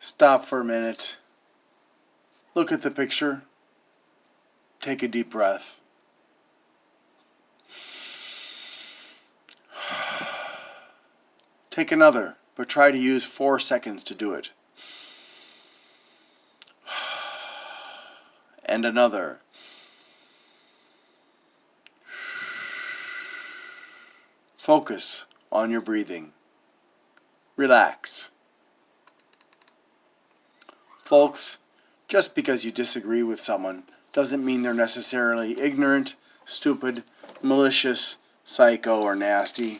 Stop for a minute. Look at the picture. Take a deep breath. Take another, but try to use 4 seconds to do it. And another. Focus on your breathing. Relax. Folks, just because you disagree with someone doesn't mean they're necessarily ignorant, stupid, malicious, psycho, or nasty.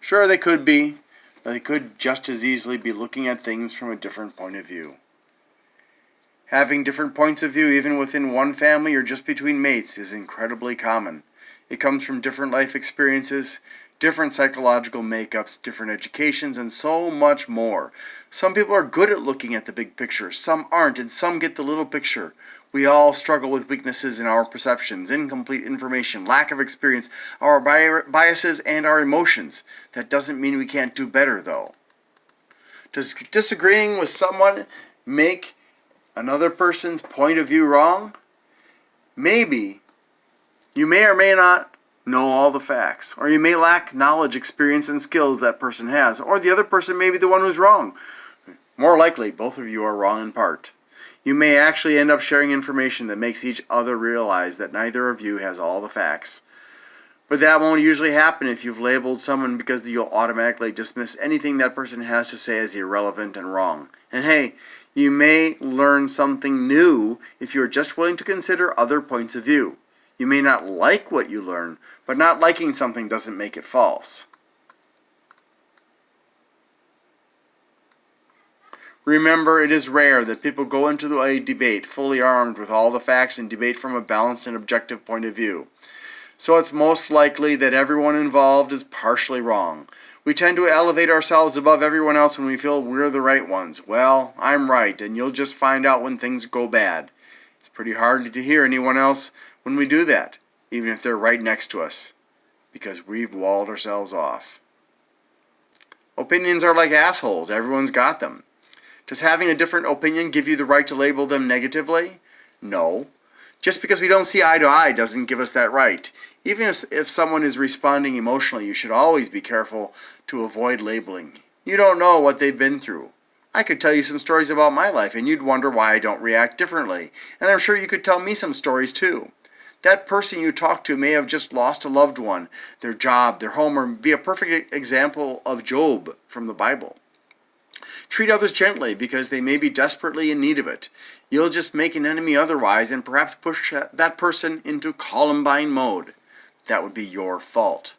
Sure, they could be, but they could just as easily be looking at things from a different point of view. Having different points of view, even within one family or just between mates, is incredibly common. It comes from different life experiences, different psychological makeups, different educations, and so much more. Some people are good at looking at the big picture, some aren't, and some get the little picture. We all struggle with weaknesses in our perceptions, incomplete information, lack of experience, our biases, and our emotions. That doesn't mean we can't do better, though. Does disagreeing with someone make another person's point of view wrong? Maybe. You may or may not know all the facts, or you may lack knowledge, experience, and skills that person has, or the other person may be the one who's wrong. More likely, both of you are wrong in part. You may actually end up sharing information that makes each other realize that neither of you has all the facts. But that won't usually happen if you've labeled someone, because you'll automatically dismiss anything that person has to say as irrelevant and wrong. And hey, you may learn something new if you're just willing to consider other points of view. You may not like what you learn, but not liking something doesn't make it false. Remember, it is rare that people go into a debate fully armed with all the facts and debate from a balanced and objective point of view. So it's most likely that everyone involved is partially wrong. We tend to elevate ourselves above everyone else when we feel we're the right ones. Well, I'm right, and you'll just find out when things go bad. It's pretty hard to hear anyone else when we do that, even if they're right next to us, because we've walled ourselves off. Opinions are like assholes. Everyone's got them. Does having a different opinion give you the right to label them negatively? No. Just because we don't see eye to eye doesn't give us that right. Even if someone is responding emotionally, you should always be careful to avoid labeling. You don't know what they've been through. I could tell you some stories about my life, and you'd wonder why I don't react differently. And I'm sure you could tell me some stories too. That person you talk to may have just lost a loved one, their job, their home, or be a perfect example of Job from the Bible. Treat others gently because they may be desperately in need of it. You'll just make an enemy otherwise and perhaps push that person into Columbine mode. That would be your fault.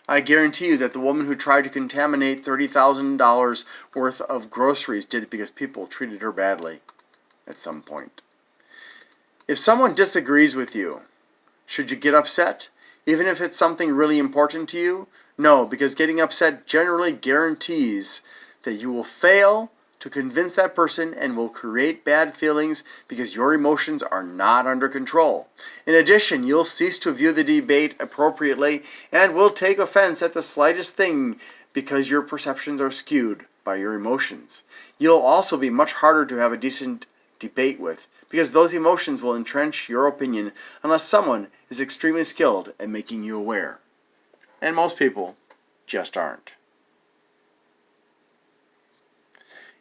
I guarantee you that the woman who tried to contaminate $30,000 worth of groceries did it because people treated her badly at some point. If someone disagrees with you, should you get upset, even if it's something really important to you? No, because getting upset generally guarantees that you will fail to convince that person and will create bad feelings because your emotions are not under control. In addition, you'll cease to view the debate appropriately and will take offense at the slightest thing because your perceptions are skewed by your emotions. You'll also be much harder to have a decent debate with because those emotions will entrench your opinion unless someone is extremely skilled at making you aware. And most people just aren't.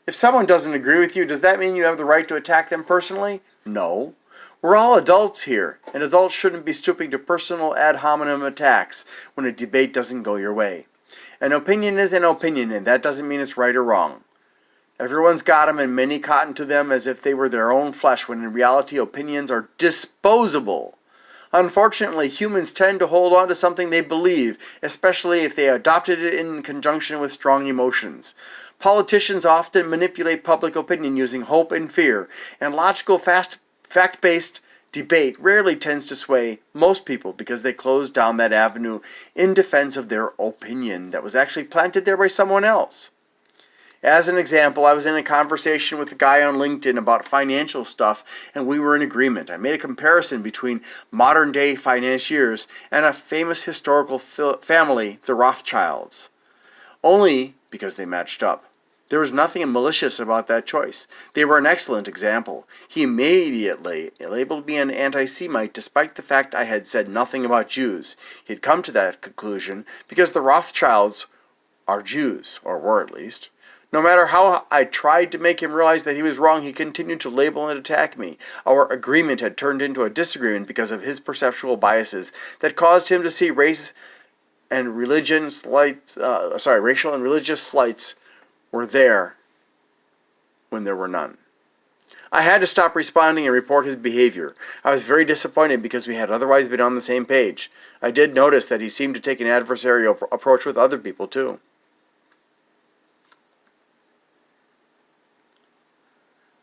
If someone doesn't agree with you, does that mean you have the right to attack them personally? No. We're all adults here, and adults shouldn't be stooping to personal ad hominem attacks when a debate doesn't go your way. An opinion is an opinion, and that doesn't mean it's right or wrong. Everyone's got them, and many cotton to them as if they were their own flesh, when in reality opinions are disposable. Unfortunately, humans tend to hold on to something they believe, especially if they adopted it in conjunction with strong emotions. Politicians often manipulate public opinion using hope and fear, and logical, fact-based debate rarely tends to sway most people because they close down that avenue in defense of their opinion that was actually planted there by someone else. As an example, I was in a conversation with a guy on LinkedIn about financial stuff, and we were in agreement. I made a comparison between modern-day financiers and a famous historical family, the Rothschilds, only because they matched up. There was nothing malicious about that choice. They were an excellent example. He immediately labeled me an anti-Semite despite the fact I had said nothing about Jews. He had come to that conclusion because the Rothschilds are Jews, or were at least. No matter how I tried to make him realize that he was wrong, he continued to label and attack me. Our agreement had turned into a disagreement because of his perceptual biases that caused him to see racial and religious slights were there when there were none. I had to stop responding and report his behavior. I was very disappointed because we had otherwise been on the same page. I did notice that he seemed to take an adversarial approach with other people too.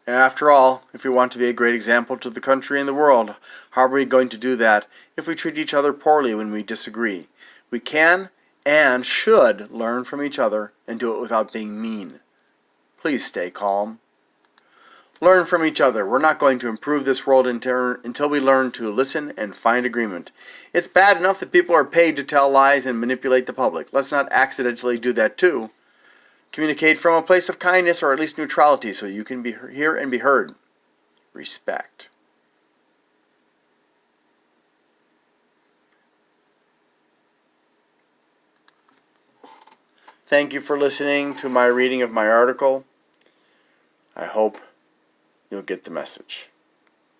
After all, if we want to be a great example to the country and the world, how are we going to do that if we treat each other poorly when we disagree? We can and should learn from each other and do it without being mean. Please stay calm. Learn from each other. We're not going to improve this world until we learn to listen and find agreement. It's bad enough that people are paid to tell lies and manipulate the public. Let's not accidentally do that too. Communicate from a place of kindness or at least neutrality so you can hear and be heard. Respect. Thank you for listening to my reading of my article. I hope you'll get the message.